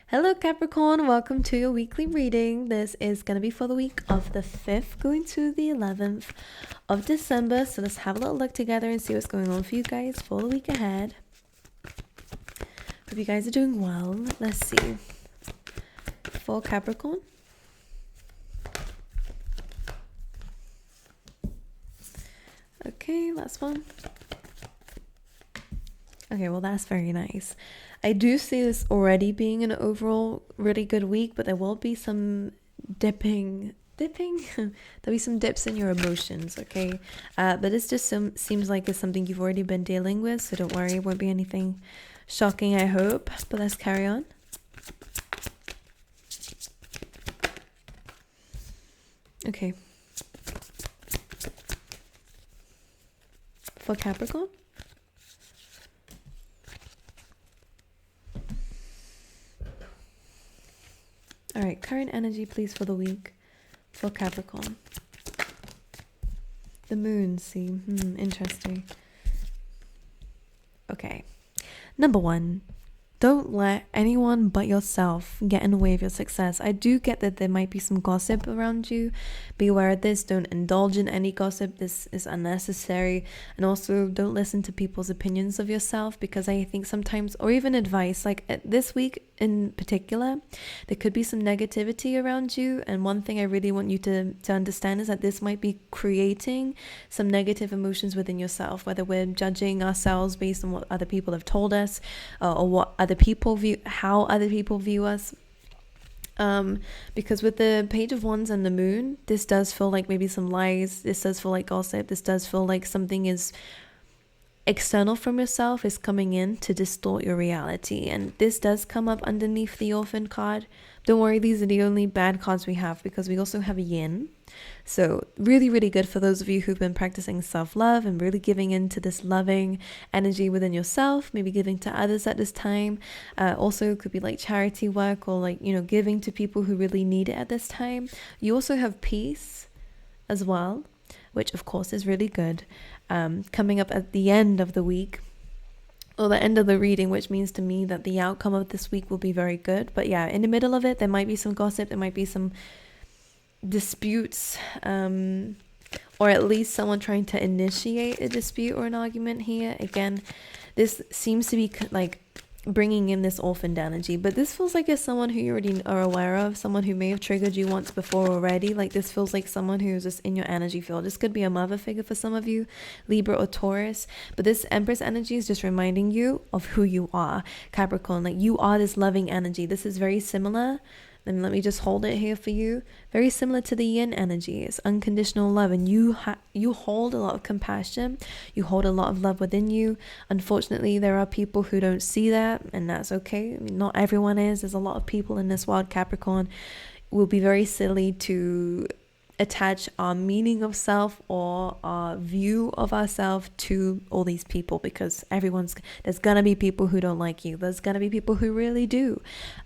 Hello Capricorn, welcome to your weekly reading. This is going to be for the week of the 5th going to the 11th of December. So let's have a little look together and see what's going on for you guys for the week ahead. Hope you guys are doing well. Let's see. For Capricorn. Okay, last one. Okay, well that's very nice. I do see this already being an overall really good week, but there will be some dipping. There'll be some dips in your emotions, okay? But this just seems like it's something you've already been dealing with, so don't worry, it won't be anything shocking, I hope. But let's carry on. Okay. For Capricorn. All right, current energy, please, for the week for Capricorn. The moon, see, interesting. Okay, number one, don't let anyone but yourself get in the way of your success. I do get that there might be some gossip around you. Be aware of this. Don't indulge in any gossip. This is unnecessary. And also don't listen to people's opinions of yourself, because I think sometimes, or even advice, like this week in particular, there could be some negativity around you. And one thing I really want you to understand is that this might be creating some negative emotions within yourself, whether we're judging ourselves based on what other people have told us, or what other people view, how other people view us. Because with the Page of Wands and the moon, this does feel like maybe some lies. This does feel like gossip. This does feel like something is external from yourself is coming in to distort your reality. And this does come up underneath the Orphan card. Don't worry, these are the only bad cards we have, because we also have a yin. So really, really good for those of you who've been practicing self-love and really giving into this loving energy within yourself, maybe giving to others at this time. Also could be like charity work, or like, giving to people who really need it at this time. You also have peace as well, which of course is really good. Coming up at the end of the week, or the end of the reading, which means to me that the outcome of this week will be very good. But yeah, in the middle of it, there might be some gossip, there might be some disputes, or at least someone trying to initiate a dispute or an argument here. Again, this seems to be like bringing in this orphaned energy, but this feels like it's someone who you already are aware of, someone who may have triggered you once before already. Like this feels like someone who's just in your energy field. This could be a mother figure for some of you, Libra or Taurus, but this Empress energy is just reminding you of who you are, Capricorn. Like you are this loving energy. This is very similar. And let me just hold it here for you. Very similar to the yin energy. It's unconditional love, and you hold a lot of compassion. You hold a lot of love within you. Unfortunately, there are people who don't see that, and that's okay. I mean, not everyone is. There's a lot of people in this world, Capricorn. It will be very silly to attach our meaning of self or our view of ourselves to all these people, because there's gonna be people who don't like you, there's gonna be people who really do.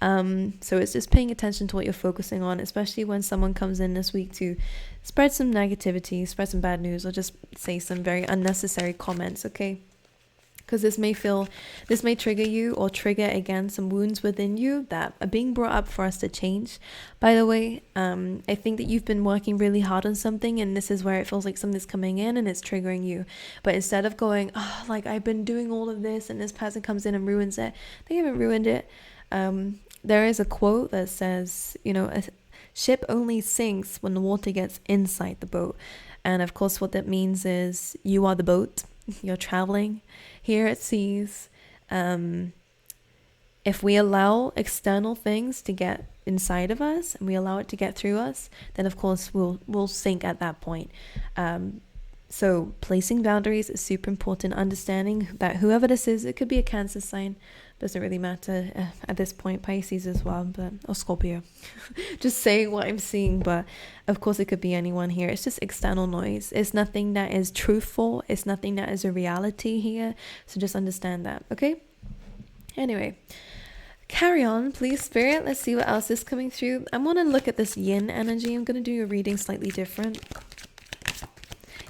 So it's just paying attention to what you're focusing on, especially when someone comes in this week to spread some negativity, spread some bad news, or just say some very unnecessary comments, okay? Because this may trigger you, or trigger again some wounds within you that are being brought up for us to change. By the way, I think that you've been working really hard on something, and this is where it feels like something's coming in and it's triggering you. But instead of going, oh, like I've been doing all of this and this person comes in and ruins it, they haven't ruined it. There is a quote that says, a ship only sinks when the water gets inside the boat. And of course what that means is you are the boat. You're traveling here at seas. If we allow external things to get inside of us and we allow it to get through us, then of course we'll sink at that point. So placing boundaries is super important. Understanding that whoever this is, it could be a Cancer sign, doesn't really matter at this point, Pisces as well, or Scorpio. Just saying what I'm seeing, but of course it could be anyone here. It's just external noise. It's nothing that is truthful. It's nothing that is a reality here. So just understand that, okay? Anyway, carry on, please, Spirit. Let's see what else is coming through. I want to look at this yin energy. I'm going to do a reading slightly different.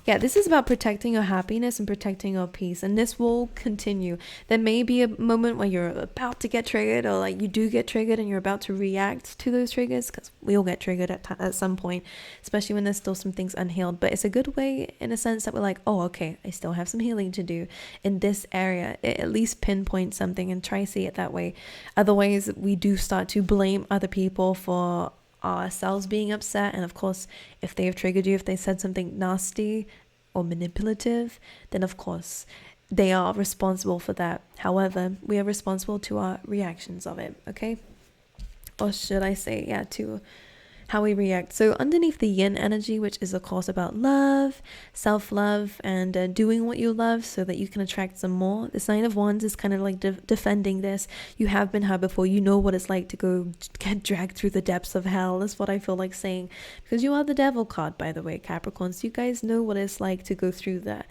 Yeah, this is about protecting your happiness and protecting your peace, and this will continue. There may be a moment where you're about to get triggered, or like you do get triggered and you're about to react to those triggers, because we all get triggered at some point, especially when there's still some things unhealed. But it's a good way in a sense that we're like, oh, okay, I still have some healing to do in this area. It at least pinpoint something and try to see it that way. Otherwise, we do start to blame other people for ourselves being upset, and of course, if they have triggered you, if they said something nasty or manipulative, then of course they are responsible for that. However, we are responsible to our reactions of it, okay? Or should I say, yeah, to how we react. So underneath the yin energy, which is of course about love, self-love, and doing what you love so that you can attract some more, the Nine of Wands is kind of like defending this. You have been hurt before. You know what it's like to go get dragged through the depths of hell. That's what I feel like saying, because you are the devil card, by the way, Capricorn, so you guys know what it's like to go through that.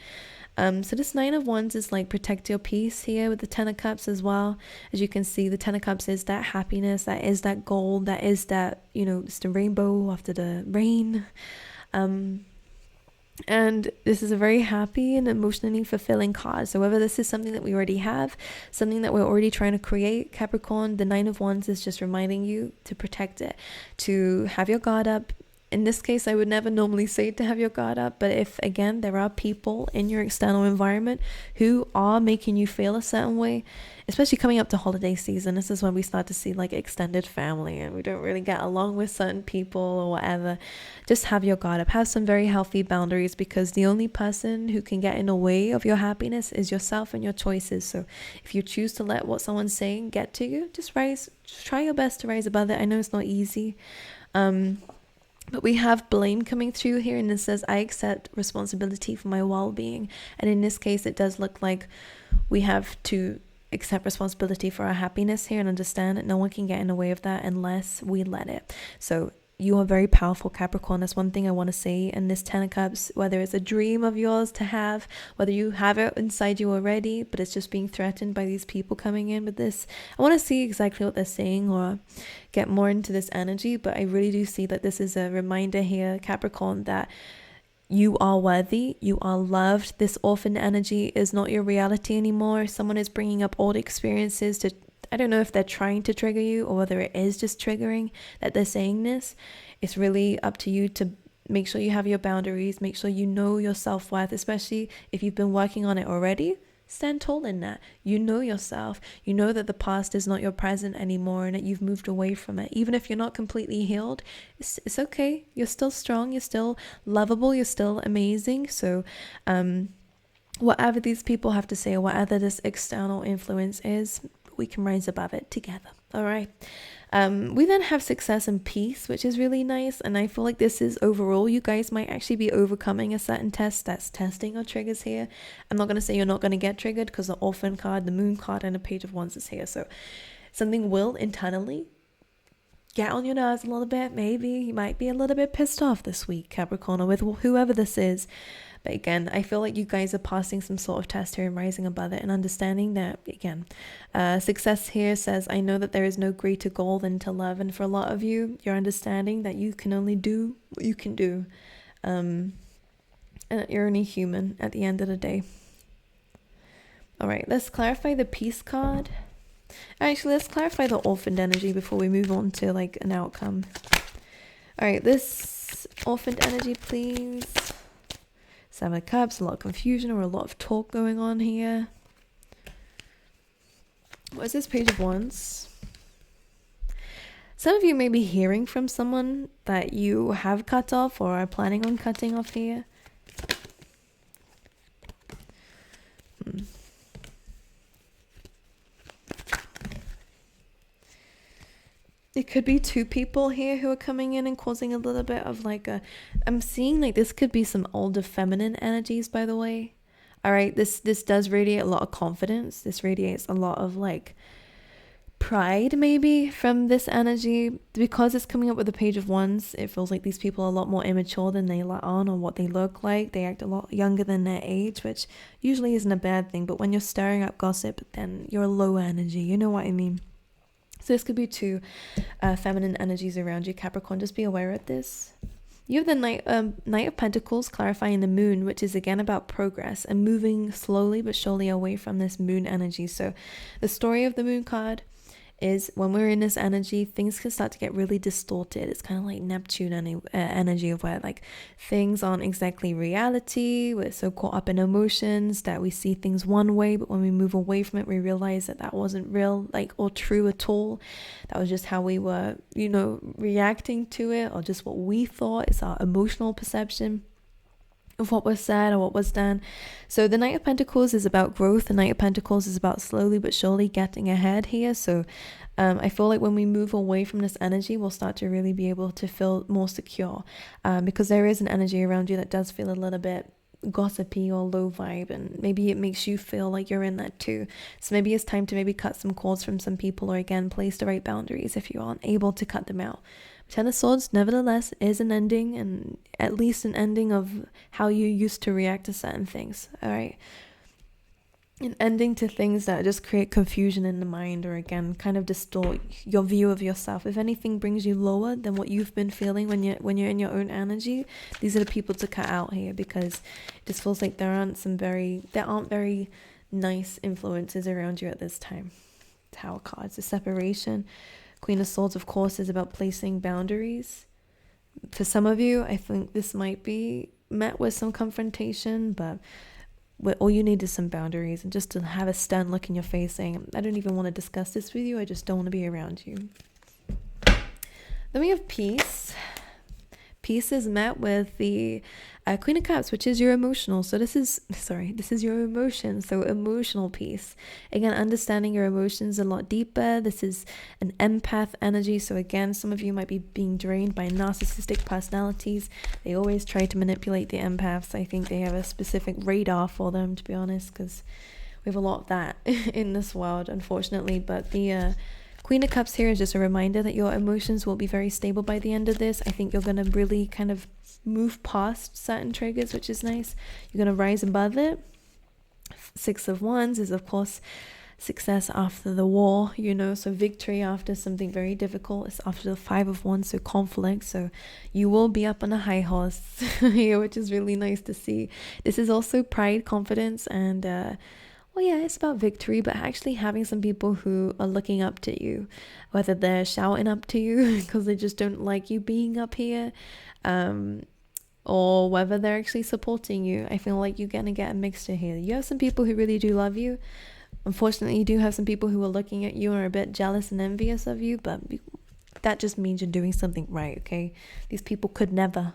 So this Nine of Wands is like protect your peace here with the Ten of Cups as well. As you can see, the Ten of Cups is that happiness, that is that gold, that is that, you know, it's the rainbow after the rain. And this is a very happy and emotionally fulfilling card. So whether this is something that we already have, something that we're already trying to create, Capricorn, the Nine of Wands is just reminding you to protect it, to have your guard up. In this case, I would never normally say to have your guard up, but if, again, there are people in your external environment who are making you feel a certain way, especially coming up to holiday season, this is when we start to see like extended family and we don't really get along with certain people or whatever, just have your guard up. Have some very healthy boundaries, because the only person who can get in the way of your happiness is yourself and your choices. So if you choose to let what someone's saying get to you, just try your best to rise above it. I know it's not easy. But we have blame coming through here, and it says, I accept responsibility for my well-being. And in this case, it does look like we have to accept responsibility for our happiness here and understand that no one can get in the way of that unless we let it. So you are very powerful, Capricorn. That's one thing I want to say. And this Ten of Cups, whether it's a dream of yours to have, whether you have it inside you already, but it's just being threatened by these people coming in with this, I want to see exactly what they're saying or get more into this energy. But I really do see that this is a reminder here, Capricorn, that you are worthy, you are loved. This orphan energy is not your reality anymore. Someone is bringing up old experiences to, I don't know if they're trying to trigger you or whether it is just triggering that they're saying this. It's really up to you to make sure you have your boundaries, make sure you know your self-worth, especially if you've been working on it already. Stand tall in that. You know yourself. You know that the past is not your present anymore and that you've moved away from it. Even if you're not completely healed, it's okay. You're still strong. You're still lovable. You're still amazing. So, whatever these people have to say or whatever this external influence is, we can rise above it together. All right. We then have success and peace, which is really nice. And I feel like this is overall, you guys might actually be overcoming a certain test that's testing your triggers here. I'm not going to say you're not going to get triggered, because the Orphan card, the Moon card, and the Page of Wands is here. So something will internally get on your nerves a little bit. Maybe you might be a little bit pissed off this week, Capricorn, or with whoever this is. But again, I feel like you guys are passing some sort of test here and rising above it and understanding that, again, success here says, I know that there is no greater goal than to love. And for a lot of you, you're understanding that you can only do what you can do. And that you're only human at the end of the day. All right, let's clarify the peace card. Actually, let's clarify the orphaned energy before we move on to like an outcome. All right, this orphaned energy, please. Seven of Cups, a lot of confusion or a lot of talk going on here. What is this Page of Wands? Some of you may be hearing from someone that you have cut off or are planning on cutting off here. It could be two people here who are coming in and causing a little bit of like a, I'm seeing like this could be some older feminine energies, by the way. All right, this does radiate a lot of confidence. This radiates a lot of like pride maybe from this energy. Because it's coming up with the Page of Wands, it feels like these people are a lot more immature than they let on or what they look like. They act a lot younger than their age, which usually isn't a bad thing. But when you're stirring up gossip, then you're low energy. You know what I mean? So this could be two feminine energies around you, Capricorn. Just be aware of this. You have the Knight of Pentacles clarifying the moon, which is again about progress and moving slowly but surely away from this moon energy. So the story of the moon card is when we're in this energy, things can start to get really distorted. It's kind of like Neptune energy of where like things aren't exactly reality. We're so caught up in emotions that we see things one way, but when we move away from it, we realize that that wasn't real, like, or true at all. That was just how we were, you know, reacting to it, or just what we thought. It's our emotional perception of what was said or what was done. So the Knight of Pentacles is about growth. The Knight of Pentacles is about slowly but surely getting ahead here. So I feel like when we move away from this energy, we'll start to really be able to feel more secure, because there is an energy around you that does feel a little bit gossipy or low vibe, and maybe it makes you feel like you're in that too. So maybe it's time to maybe cut some cords from some people, or again place the right boundaries if you aren't able to cut them out. Ten of Swords nevertheless is an ending, and at least an ending of how you used to react to certain things. All right, an ending to things that just create confusion in the mind, or again kind of distort your view of yourself. If anything brings you lower than what you've been feeling when you're in your own energy, these are the people to cut out here, because it just feels like there aren't very nice influences around you at this time. Tower cards, the separation. Queen of Swords, of course, is about placing boundaries. For some of you, I think this might be met with some confrontation, but all you need is some boundaries, and just to have a stern look in your face saying, I don't even want to discuss this with you, I just don't want to be around you. Then we have peace. Peace is met with the Queen of Cups, which is your emotional. So this is your emotion. So emotional peace. Again, understanding your emotions a lot deeper. This is an empath energy. So again, some of you might be being drained by narcissistic personalities. They always try to manipulate the empaths. I think they have a specific radar for them, to be honest, because we have a lot of that in this world, unfortunately. But the Queen of Cups here is just a reminder that your emotions will be very stable by the end of this. I think you're going to really kind of move past certain triggers, which is nice. You're going to rise above it. Six of Wands is, of course, success after the war, you know, so victory after something very difficult. It's after the Five of Wands, so conflict. So you will be up on a high horse here, which is really nice to see. This is also pride, confidence, and well, yeah, it's about victory, but actually having some people who are looking up to you, whether they're shouting up to you because they just don't like you being up here, or whether they're actually supporting you. I feel like you're going to get a mixture here. You have some people who really do love you. Unfortunately, you do have some people who are looking at you and are a bit jealous and envious of you, but that just means you're doing something right, okay? These people could never,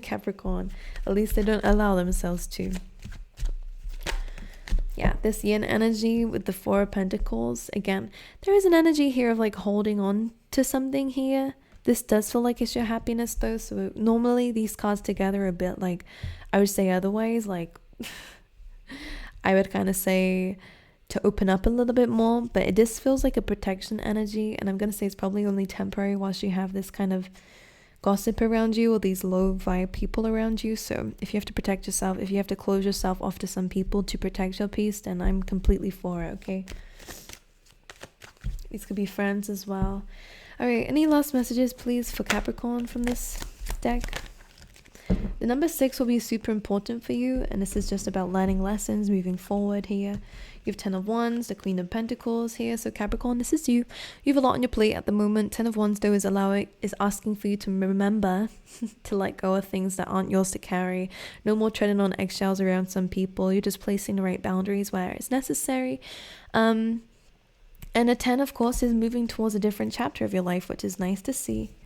Capricorn. At least they don't allow themselves to. Yeah, this yin energy with the Four of Pentacles. Again, there is an energy here of like holding on to something here. This does feel like it's your happiness though. So normally these cards together are a bit like, I would say otherwise, like I would kind of say to open up a little bit more. But this feels like a protection energy. And I'm going to say it's probably only temporary whilst you have this kind of gossip around you or these low vibe people around you. So if you have to protect yourself, if you have to close yourself off to some people to protect your peace, then I'm completely for it, okay? These could be friends as well. All right, any last messages please for Capricorn from this deck? The number 6 will be super important for you, and this is just about learning lessons, moving forward here. You have 10 of Wands, the Queen of Pentacles here. So Capricorn, this is you. You have a lot on your plate at the moment. 10 of Wands though is asking for you to remember to let go of things that aren't yours to carry. No more treading on eggshells around some people. You're just placing the right boundaries where it's necessary. And a 10, of course, is moving towards a different chapter of your life, which is nice to see.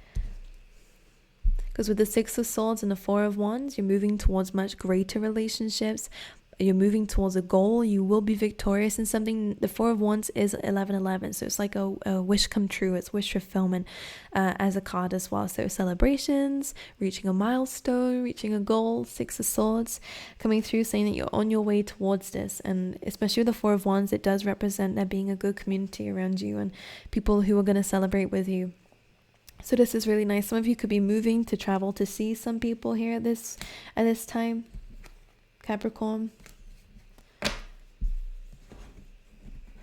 Because with the 6 of Swords and the 4 of Wands, you're moving towards much greater relationships. You're moving towards a goal. You will be victorious in something. The 4 of Wands is 1111, so it's like a wish come true. It's wish fulfillment as a card as well. So celebrations, reaching a milestone, reaching a goal. 6 of Swords coming through, saying that you're on your way towards this. And especially with the 4 of Wands, it does represent there being a good community around you and people who are going to celebrate with you. So this is really nice. Some of you could be moving to travel to see some people here at this time, Capricorn.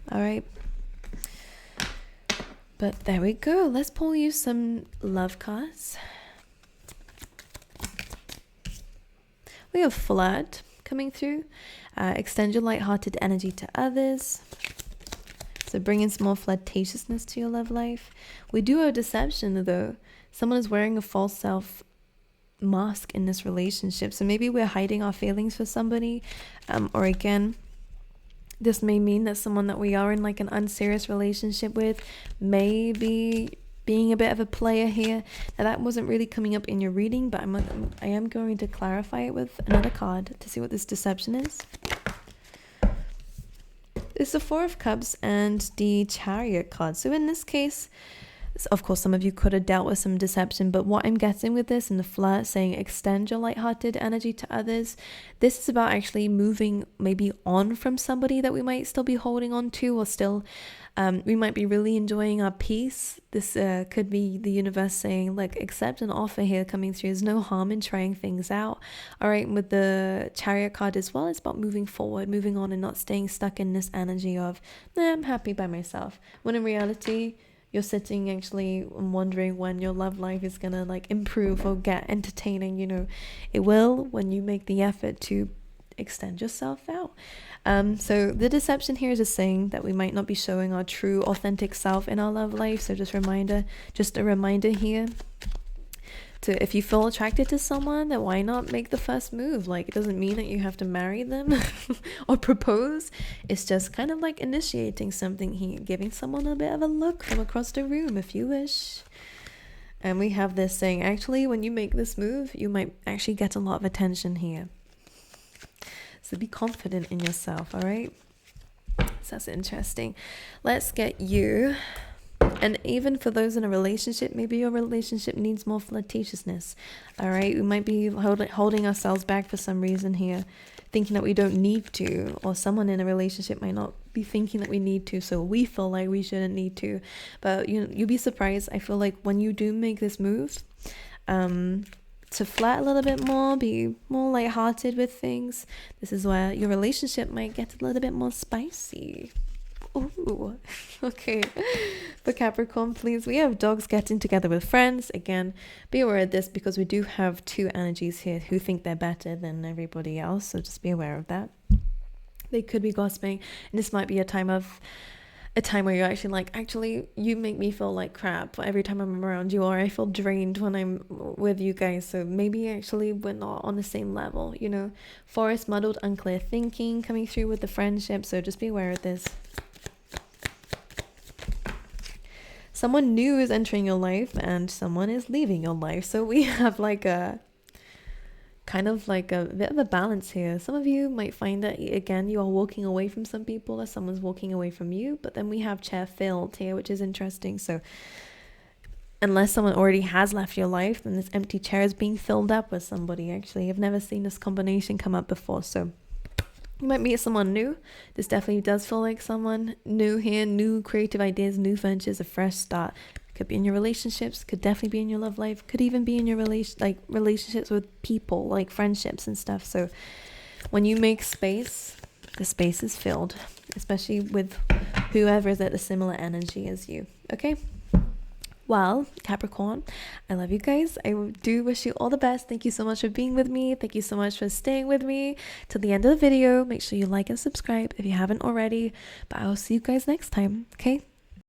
All right, but there we go. Let's pull you some love cards. We have flirt coming through. Extend your light-hearted energy to others. So bring in some more flirtatiousness to your love life. We do have deception, though. Someone is wearing a false self mask in this relationship. So maybe we're hiding our feelings for somebody. Or again, this may mean that someone that we are in like an unserious relationship with may be being a bit of a player here. Now that wasn't really coming up in your reading, but I am going to clarify it with another card to see what this deception is. It's the Four of Cups and the Chariot card. So in this case, of course, some of you could have dealt with some deception, but what I'm getting with this in the flirt, saying extend your lighthearted energy to others, this is about actually moving maybe on from somebody that we might still be holding on to, or still we might be really enjoying our peace. This could be the universe saying, like, accept an offer here coming through. There's no harm in trying things out. All right, with the Chariot card as well, it's about moving forward, moving on, and not staying stuck in this energy of, nah, I'm happy by myself. When in reality, you're sitting actually wondering when your love life is gonna like improve or get entertaining. You know, it will when you make the effort to extend yourself out. So the deception here is just saying that we might not be showing our true authentic self in our love life. So just a reminder here to, if you feel attracted to someone, then why not make the first move? Like, it doesn't mean that you have to marry them or propose. It's just kind of like initiating something here, giving someone a bit of a look from across the room if you wish. And we have this saying, actually, when you make this move, you might actually get a lot of attention here. So be confident in yourself, all right? So that's interesting. Let's get you. And even for those in a relationship, maybe your relationship needs more flirtatiousness. All right, we might be holding ourselves back for some reason here, thinking that we don't need to, or someone in a relationship might not be thinking that we need to, so we feel like we shouldn't need to. But you'll be surprised. I feel like when you do make this move, to flirt a little bit more, be more lighthearted with things, this is where your relationship might get a little bit more spicy. Ooh, okay. For Capricorn, please, we have dogs getting together with friends. Again, be aware of this because we do have two energies here who think they're better than everybody else. So just be aware of that. They could be gossiping, and this might be a time where you're actually like, actually, you make me feel like crap every time I'm around you, or I feel drained when I'm with you guys. So maybe actually we're not on the same level, you know. Forest, muddled, unclear thinking coming through with the friendship. So just be aware of this. Someone new is entering your life and someone is leaving your life. So we have like a kind of like a bit of a balance here. Some of you might find that, again, you are walking away from some people, or someone's walking away from you. But then we have chair filled here, which is interesting. So unless someone already has left your life, then this empty chair is being filled up with somebody. Actually, I've never seen this combination come up before. So you might meet someone new. This definitely does feel like someone new here, new creative ideas, new ventures, a fresh start. Could be in your relationships, could definitely be in your love life, could even be in your relationships with people, like friendships and stuff. So when you make space, the space is filled, especially with whoever is at the similar energy as you. Okay? Well, Capricorn, I love you guys. I do wish you all the best. Thank you so much for being with me. Thank you so much for staying with me till the end of the video. Make sure you like and subscribe if you haven't already. But I will see you guys next time. Okay?